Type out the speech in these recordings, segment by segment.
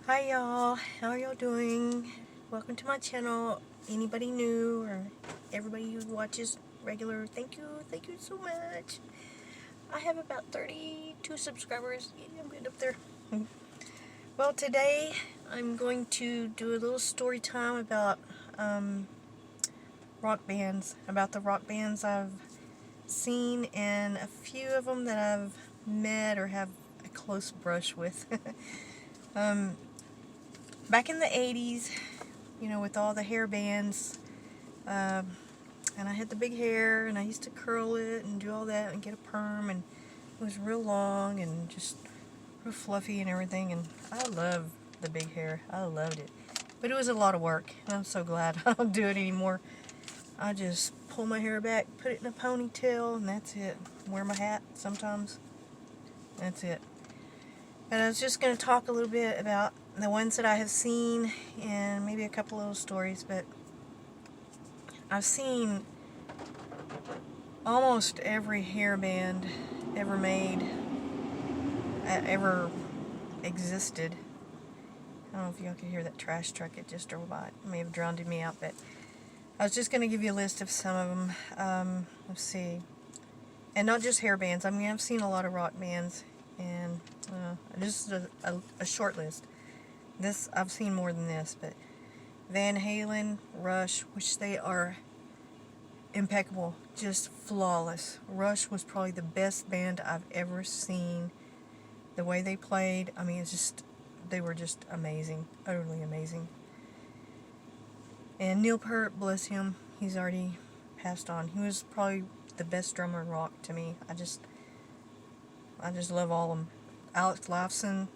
Hi y'all, how are y'all doing? Welcome to my channel. Anybody new or everybody who watches regular, thank you so much. I have about 32 subscribers. Yeah, I'm good up there. Well, today I'm going to do a little story time about rock bands, about the rock bands I've seen and a few of them that I've met or have a close brush with. um, Back in the 80s, with all the hair bands, and I had the big hair, and I used to curl it and do all that and get a perm, and it was real long and just real fluffy and everything, and I loved the big hair. I loved it. But it was a lot of work, and I'm so glad I don't do it anymore. I just pull my hair back, put it in a ponytail, and that's it. Wear my hat sometimes. That's it. And I was just going to talk a little bit about the ones that I have seen and maybe a couple little stories, but I've seen almost every hair band ever made, ever existed. I don't know if y'all could hear that trash truck. It just drove by. It may have drowned me out, but I was just going to give you a list of some of them. Let's see. And not just hair bands. I mean, I've seen a lot of rock bands, and just a short list. This, I've seen more than this, but Van Halen, Rush, which they are impeccable, just flawless. Rush was probably the best band I've ever seen. The way they played, I mean, they were just amazing, utterly amazing. And Neil Peart, bless him, he's already passed on. He was probably the best drummer in rock to me. I just love all of them. Alex Lifeson,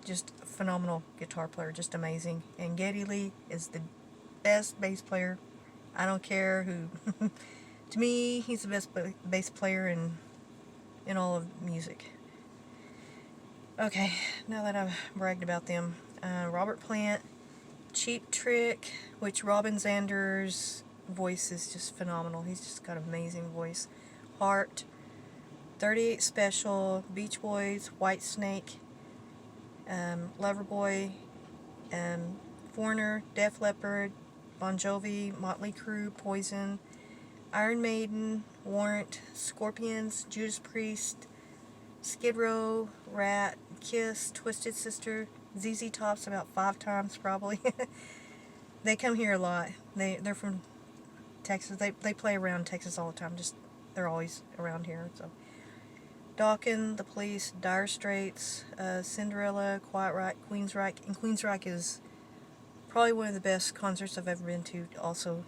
just a phenomenal guitar player, just amazing. And Geddy Lee is the best bass player. I don't care who. To me, he's the best bass player in all of music. Okay, now that I've bragged about them, Robert Plant, Cheap Trick, which Robin Zander's voice is just phenomenal. He's just got an amazing voice. Heart, 38 Special, Beach Boys, Whitesnake, Loverboy, Foreigner, Def Leppard, Bon Jovi, Motley Crue, Poison, Iron Maiden, Warrant, Scorpions, Judas Priest, Skid Row, Rat, Kiss, Twisted Sister, ZZ Top's about 5 times probably. They come here a lot. They're from Texas. They play around Texas all the time. They're always around here. So Dawkins, The Police, Dire Straits, Cinderella, Quiet Riot, Queensryche, and Queensryche is probably one of the best concerts I've ever been to. Also,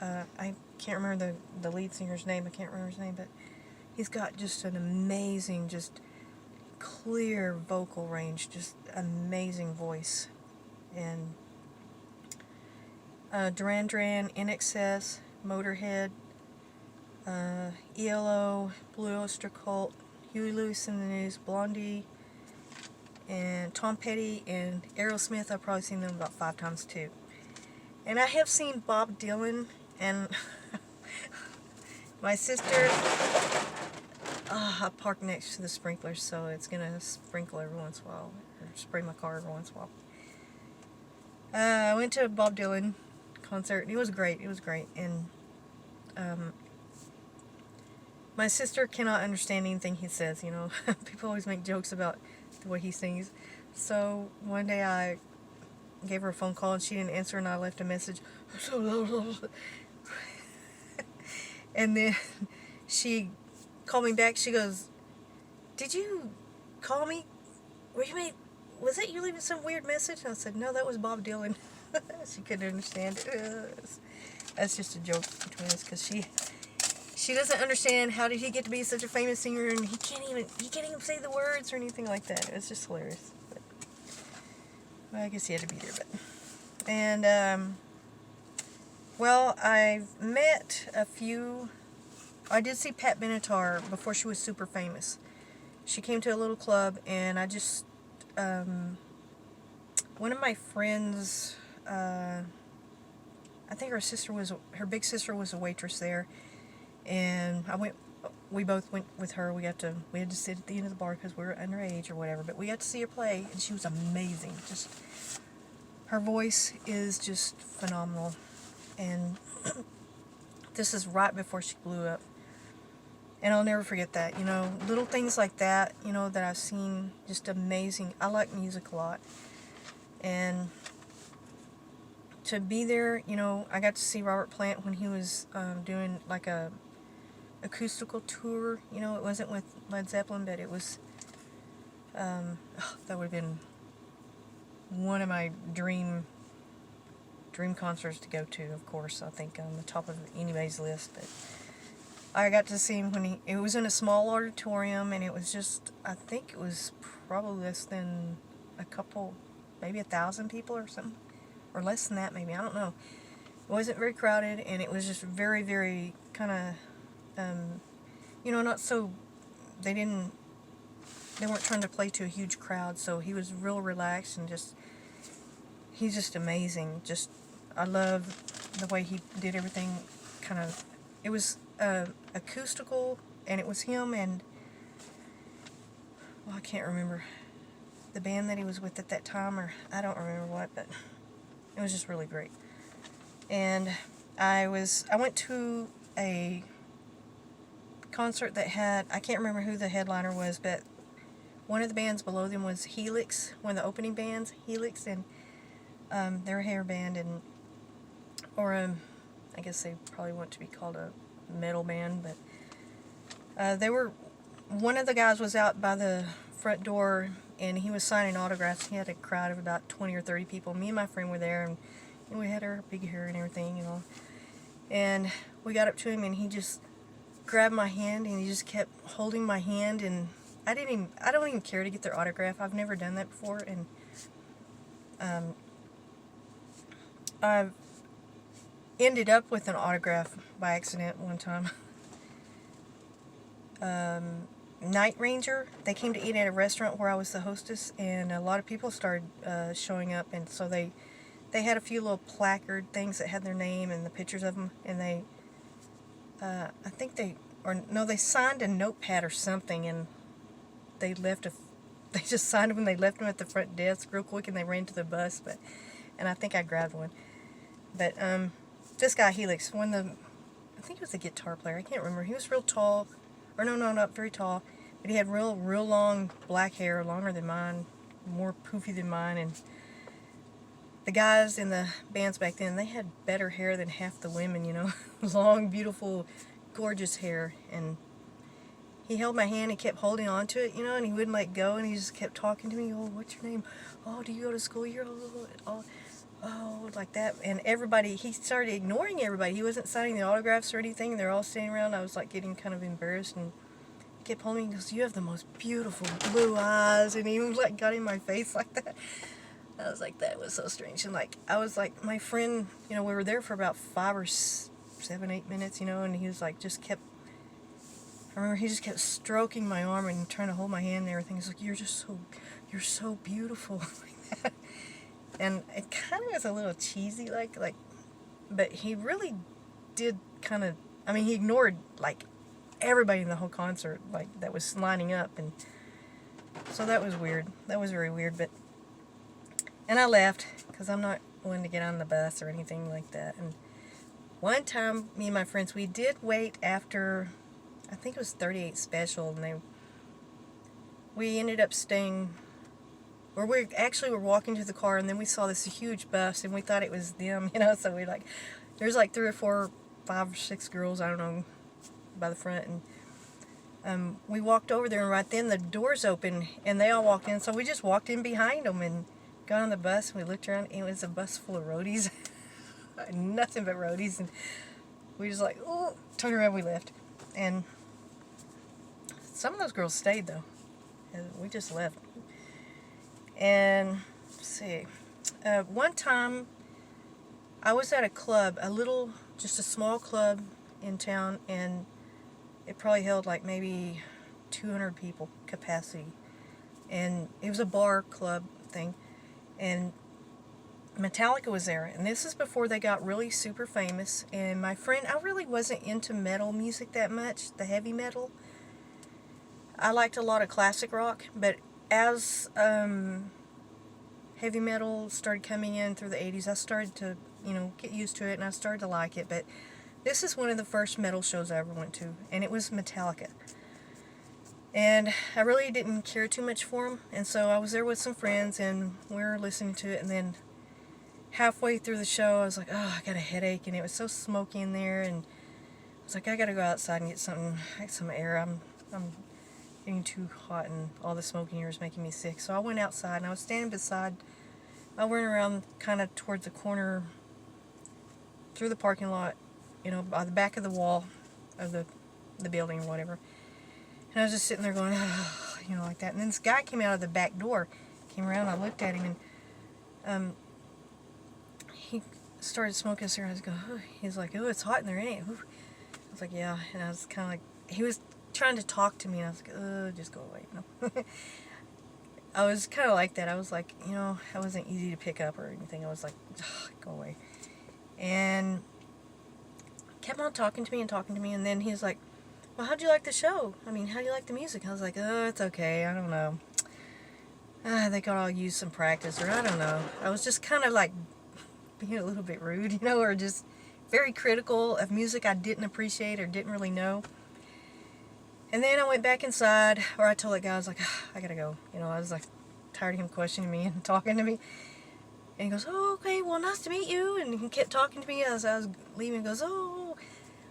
I can't remember the lead singer's name. I can't remember his name, but he's got just an amazing, just clear vocal range, just amazing voice. And Duran Duran, INXS, Motorhead, ELO, Blue Oyster Cult, Huey Lewis and the News, Blondie, and Tom Petty, and Aerosmith. I've probably seen them about 5 times too. And I have seen Bob Dylan, and my sister, I park next to the sprinklers, so it's going to sprinkle every once in a while, or spray my car every once in a while. I went to a Bob Dylan concert, and it was great. It was great. And my sister cannot understand anything he says, People always make jokes about the way he sings. So one day I gave her a phone call, and she didn't answer, and I left a message. And then she called me back. She goes, "Did you call me? Was it you leaving some weird message?" And I said, "No, that was Bob Dylan." She couldn't understand it. That's just a joke between us, because she doesn't understand how did he get to be such a famous singer, and he can't even say the words or anything like that. It's just hilarious. But, well, I guess he had to be there. And well, I've met a few. I did see Pat Benatar before she was super famous. She came to a little club, and I just one of my friends, I think her big sister was a waitress there, and I went we both went with her. We had to sit at the end of the bar because we were underage or whatever. But we got to see her play, and she was amazing. Just her voice is just phenomenal, and this is right before she blew up. And I'll never forget that. You know, little things like that. You know, that I've seen, just amazing. I like music a lot, and to be there, you know, I got to see Robert Plant when he was doing like a acoustical tour. You know, it wasn't with Led Zeppelin, but it was, that would have been one of my dream concerts to go to, of course. I think on the top of anybody's list. But I got to see him when it was in a small auditorium, and it was just, I think it was probably less than a couple, maybe 1,000 people or something. Or less than that, maybe. I don't know. It wasn't very crowded, and it was just very, very kind of, you know, not so, they weren't trying to play to a huge crowd, so he was real relaxed, and he's just amazing. Just, I love the way he did everything. Kind of, it was acoustical, and it was him and, well, I can't remember the band that he was with at that time, or I don't remember what, but it was just really great. And I went to a concert that had, I can't remember who the headliner was, but one of the bands below them was Helix, one of the opening bands, Helix, and they're a hair band, and I guess they probably want to be called a metal band, but one of the guys was out by the front door, and he was signing autographs. He had a crowd of about 20 or 30 people. Me and my friend were there, and we had our big hair and everything, you know. And we got up to him, and he just grabbed my hand, and he just kept holding my hand, and I don't even care to get their autograph. I've never done that before, and I've ended up with an autograph by accident one time. Night Ranger, they came to eat at a restaurant where I was the hostess, and a lot of people started showing up, and so they had a few little placard things that had their name and the pictures of them, and they they signed a notepad or something, and they just signed them, and they left them at the front desk real quick, and they ran to the bus, and I think I grabbed one. But this guy Helix, I think he was a guitar player, I can't remember. He was real tall, or no, not very tall, but he had real long black hair, longer than mine, more poofy than mine, and the guys in the bands back then, they had better hair than half the women, you know, long, beautiful, gorgeous hair, and he held my hand and kept holding on to it, you know, and he wouldn't let go, and he just kept talking to me. Oh, what's your name? Oh, do you go to school here? Oh, like that. And he started ignoring everybody. He wasn't signing the autographs or anything. They're all standing around. I was like getting kind of embarrassed, and he kept holding me. He goes, "You have the most beautiful blue eyes," and he like got in my face like that. I was like, that was so strange. And like, I was like, my friend, you know, we were there for about 5 or 7, 8 minutes, you know, and he was like, I remember he just kept stroking my arm and trying to hold my hand and everything. He's like, you're so beautiful. Like that. And it kind of was a little cheesy, like, but he really did kind of, I mean, he ignored, like, everybody in the whole concert, like, that was lining up, and so that was weird. That was very weird, and I left, because I'm not one to get on the bus or anything like that. And one time, me and my friends, we did wait after, I think it was 38 Special, and we ended up staying, or we actually were walking to the car, and then we saw this huge bus, and we thought it was them, you know, so there's like 3 or 4, 5 or 6 girls, I don't know, by the front, and we walked over there, and right then the doors opened, and they all walked in, so we just walked in behind them, and got on the bus, and we looked around, and it was a bus full of roadies, nothing but roadies, and we just like, oh, turned around, we left, and some of those girls stayed, though, and we just left. And let's see, one time I was at a club, just a small club in town, and it probably held like maybe 200 people capacity, and it was a bar club thing, and Metallica was there, and this is before they got really super famous. And my friend, I really wasn't into metal music that much, the heavy metal, I liked a lot of classic rock, but as heavy metal started coming in through the 80s, I started to, get used to it, and I started to like it. But this is one of the first metal shows I ever went to, and it was Metallica. And I really didn't care too much for them, and so I was there with some friends, and we were listening to it, and then halfway through the show, I was like, oh, I got a headache, and it was so smoky in there, and I was like, I gotta go outside and get some air. I'm getting too hot, and all the smoke in here is making me sick. So I went outside, and I was standing beside, I went around kind of towards the corner, through the parking lot, by the back of the wall of the building or whatever. And I was just sitting there going, oh, like that. And then this guy came out of the back door, came around, I looked at him, and he started smoking a cigarette. I was going, oh. He's like, oh, it's hot in there, ain't it? I was like, yeah. And I was kind of like, he was trying to talk to me, and I was like, oh, just go away, I was kind of like that. I was like, I wasn't easy to pick up or anything. I was like, oh, go away. And kept on talking to me, and then he's like, well, how'd you like the show? I mean, how do you like the music? I was like, oh, it's okay, I don't know. They could all use some practice, or I don't know. I was just kind of like being a little bit rude, or just very critical of music I didn't appreciate or didn't really know. And then I went back inside, or I told that guy, I was like, I gotta go. I was like tired of him questioning me and talking to me. And he goes, oh, okay, well, nice to meet you. And he kept talking to me as I was leaving. He goes, oh,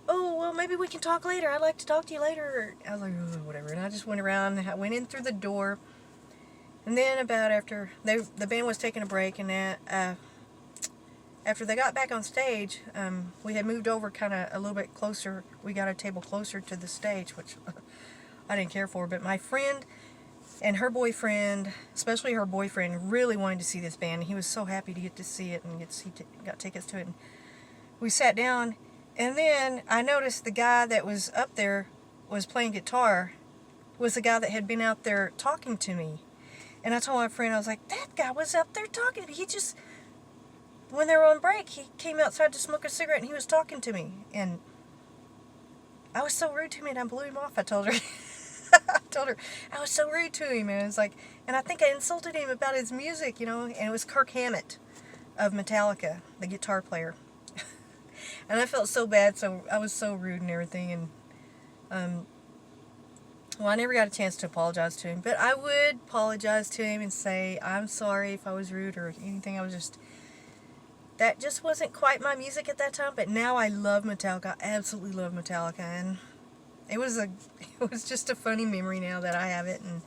well, maybe we can talk later. I'd like to talk to you later. I was like, oh, whatever. And I just went around, and I went in through the door. And then about after, the band was taking a break, and after they got back on stage, we had moved over kind of a little bit closer. We got a table closer to the stage, which I didn't care for. But my friend and her boyfriend, especially her boyfriend, really wanted to see this band. He was so happy to get to see it and got tickets to it. And we sat down, and then I noticed the guy that was up there was playing guitar was the guy that had been out there talking to me. And I told my friend, I was like, that guy was up there talking to me. He just, when they were on break, he came outside to smoke a cigarette, and he was talking to me. And I was so rude to him, and I blew him off. I told her. I told her I was so rude to him, and it was like, and I think I insulted him about his music, and it was Kirk Hammett of Metallica, the guitar player. And I felt so bad, so I was so rude and everything, and well, I never got a chance to apologize to him, but I would apologize to him and say, I'm sorry if I was rude or anything. That just wasn't quite my music at that time, but now I love Metallica. I absolutely love Metallica, and it was just a funny memory now that I have it. And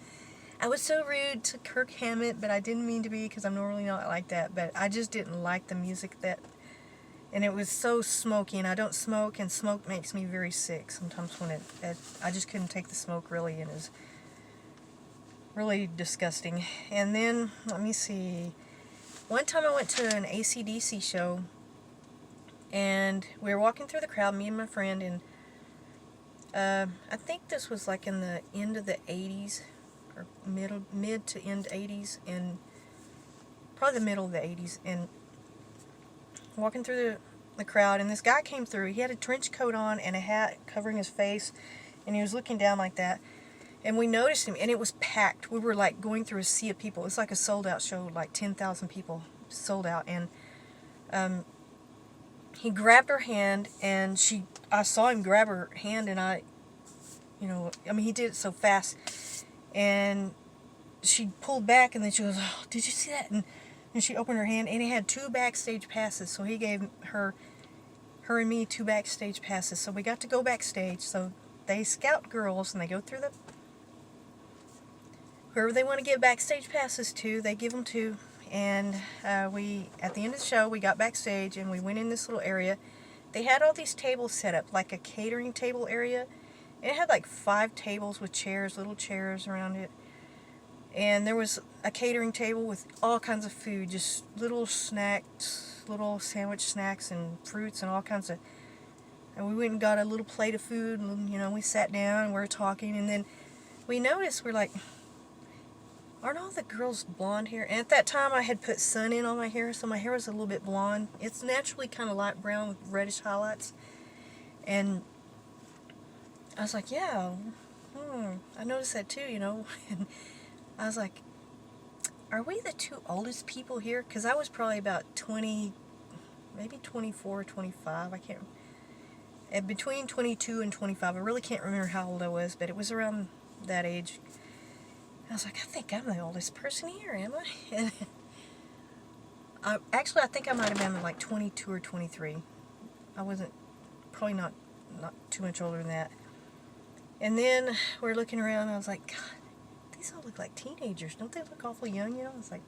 I was so rude to Kirk Hammett, but I didn't mean to be, because I'm normally not like that, but I just didn't like the music and it was so smoky, and I don't smoke, and smoke makes me very sick sometimes when I just couldn't take the smoke really, and it was really disgusting. And then, let me see, one time I went to an ACDC show, and we were walking through the crowd, me and my friend, and I think this was like in the end of the 80s, or mid to end 80s, and probably the middle of the 80s, and walking through the crowd, and this guy came through. He had a trench coat on and a hat covering his face, and he was looking down like that, and we noticed him, and it was packed. We were like going through a sea of people. It was like a sold out show, like 10,000 people sold out, and he grabbed her hand, and I saw him grab her hand, and he did it so fast, and she pulled back, and then she goes, oh, did you see that? And she opened her hand, and it had 2 backstage passes, so he gave her and me 2 backstage passes, so we got to go backstage. So they scout girls, and they go through whoever they want to give backstage passes to, they give them to. And at the end of the show, we got backstage, and we went in this little area. They had all these tables set up, like a catering table area. It had like 5 tables with chairs, little chairs around it. And there was a catering table with all kinds of food, just little snacks, little sandwich snacks and fruits and all kinds of... And we went and got a little plate of food, and, we sat down, and we were talking, and then we noticed, we're like, aren't all the girls blonde hair? And at that time, I had put sun in on my hair, so my hair was a little bit blonde. It's naturally kind of light brown with reddish highlights. And I was like, yeah, I noticed that too, you know. And I was like, are we the two oldest people here? Because I was probably about 20, maybe 24 or 25. I can't. And between 22 and 25. I really can't remember how old I was, but it was around that age. I was like, I think I'm the oldest person here, am I? And actually, I think I might have been like 22 or 23. I wasn't, probably not too much older than that. And then we're looking around, and I was like, God, these all look like teenagers. Don't they look awfully young, you know? I was like,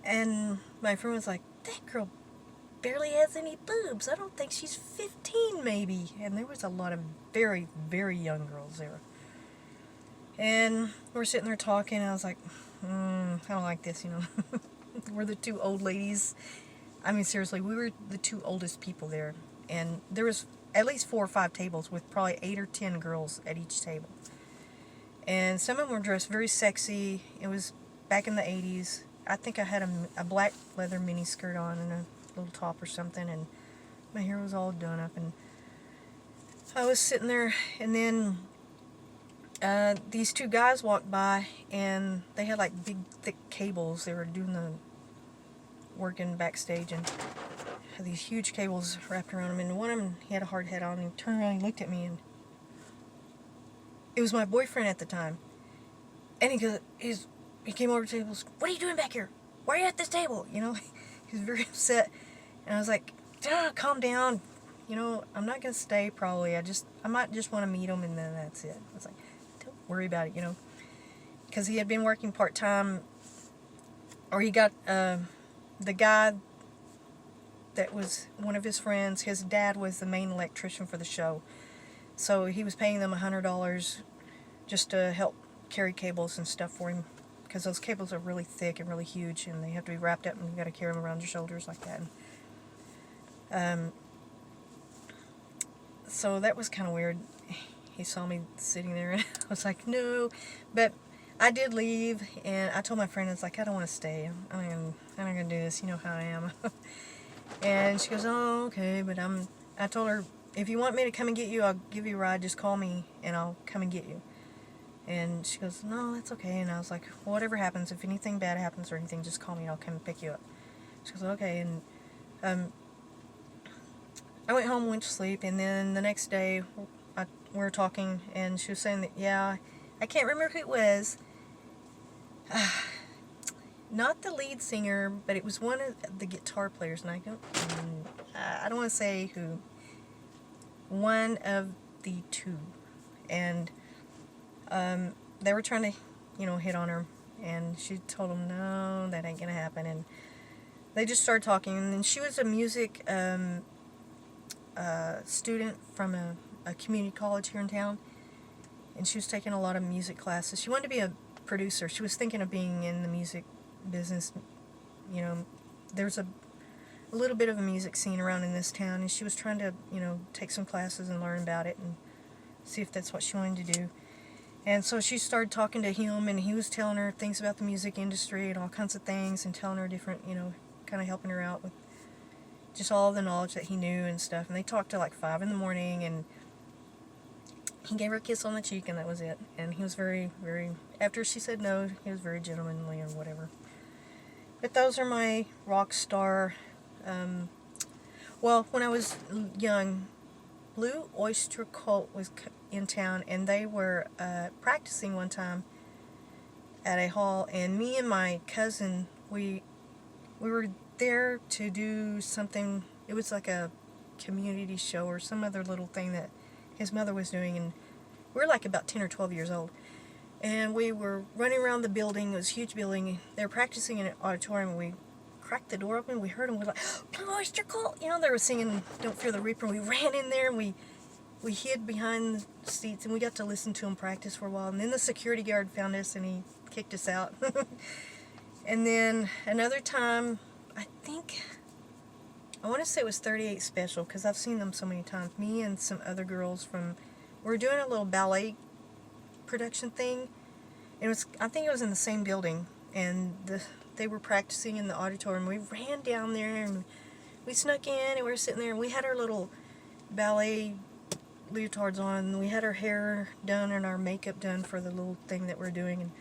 and my friend was like, that girl barely has any boobs. I don't think she's 15 maybe. And there was a lot of very, very young girls there. And we're sitting there talking, and I was like, I don't like this, you know. We're the two old ladies. I mean, seriously, we were the two oldest people there. And there was at least 4 or 5 tables with probably 8 or 10 girls at each table. And some of them were dressed very sexy. It was back in the 80s. I think I had a black leather mini skirt on and a little top or something, and my hair was all done up. And I was sitting there, and then these 2 guys walked by, and they had like big thick cables. They were doing the working backstage, and had these huge cables wrapped around him. And one of them, he had a hard hat on, and he turned around and he looked at me, and it was my boyfriend at the time. And he goes, he came over to the table. What are you doing back here? Why are you at this table? You know, he was very upset. And I was like, calm down. You know, I'm not going to stay probably. I might just want to meet him, and then that's it. I was like, don't worry about it, you know. Because he had been working part-time, or he got, the guy that was one of his friends, his dad was the main electrician for the show. So he was paying them $100 just to help carry cables and stuff for him, because those cables are really thick and really huge, and they have to be wrapped up, and you got to carry them around your shoulders like that. And, so that was kind of weird. He saw me sitting there, and I was like, no. But I did leave, and I told my friend, I was like, I don't want to stay. I'm not gonna do this. You know how I am. And she goes, oh, okay. But I told her, if you want me to come and get you, I'll give you a ride. Just call me, and I'll come and get you. And she goes, no, that's okay. And I was like, well, whatever happens, if anything bad happens or anything, just call me and I'll come and pick you up. She goes, okay. And I went home, went to sleep, and then the next day we were talking, and she was saying that, yeah, I can't remember who it was. Not the lead singer, but it was one of the guitar players, and I don't want to say who. One of the two. And they were trying to, you know, hit on her, and she told them, no, that ain't gonna happen. And they just started talking, and then she was a music student from a community college here in town, and she was taking a lot of music classes. She wanted to be a producer. She was thinking of being in the music business. You know, there's a little bit of a music scene around in this town, and she was trying to, you know, take some classes and learn about it and see if that's what she wanted to do. And so she started talking to him, and he was telling her things about the music industry and all kinds of things, and telling her different, you know, kind of helping her out with just all the knowledge that he knew and stuff. And they talked till like 5 in the morning, and he gave her a kiss on the cheek, and that was it. And he was very, very, after she said no, he was very gentlemanly and whatever. But those are my rock star. Well, when I was young, Blue Oyster Cult was in town, and they were practicing one time at a hall, and me and my cousin, we were there to do something. It was like a community show or some other little thing that his mother was doing, and we were like about 10 or 12 years old, and we were running around the building. It was a huge building. They were practicing in an auditorium, and we cracked the door open. We heard them. We were like, Blue Oyster Cult! You know, they were singing Don't Fear the Reaper. We ran in there, and we hid behind the seats, and we got to listen to them practice for a while. And then the security guard found us, and he kicked us out. And then another time, I want to say it was 38 Special, because I've seen them so many times. Me and some other girls we were doing a little ballet production thing. I think it was in the same building, and they were practicing in the auditorium. We ran down there, and we snuck in, and we were sitting there, and we had our little ballet leotards on, and we had our hair done and our makeup done for the little thing that we're doing, and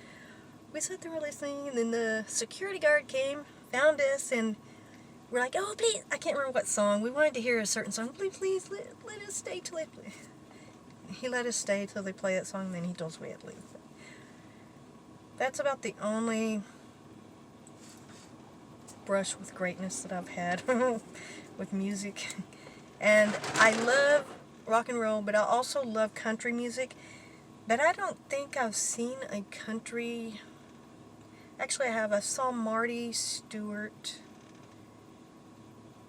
we sat there listening, and then the security guard came, found us, and we're like, oh, please, I can't remember what song. We wanted to hear a certain song. Please, let us stay till they play. He let us stay till they play that song, and then he told us we had to leave. That's about the only brush with greatness that I've had with music. And I love rock and roll, but I also love country music. But I don't think I've seen a country... Actually, I have. I saw Marty Stewart,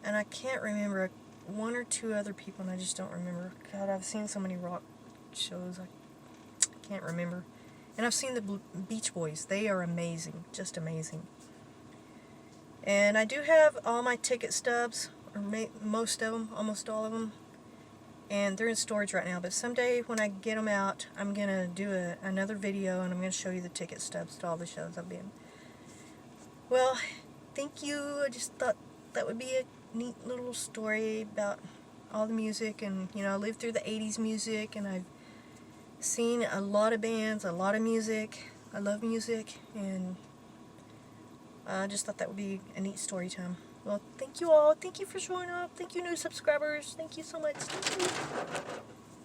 and I can't remember one or two other people, and I just don't remember. God, I've seen so many rock shows, I can't remember. And I've seen the Beach Boys. They are amazing, just amazing. And I do have all my ticket stubs, or most of them, almost all of them, and they're in storage right now. But someday when I get them out, I'm going to do another video, and I'm going to show you the ticket stubs to all the shows I've been. Well, thank you. I just thought that would be a neat little story about all the music, and you know, I lived through the 80s music, and I've seen a lot of bands, a lot of music. I love music, and I just thought that would be a neat story time. Well, thank you all. Thank you for showing up. Thank you, new subscribers. Thank you so much. Thank you.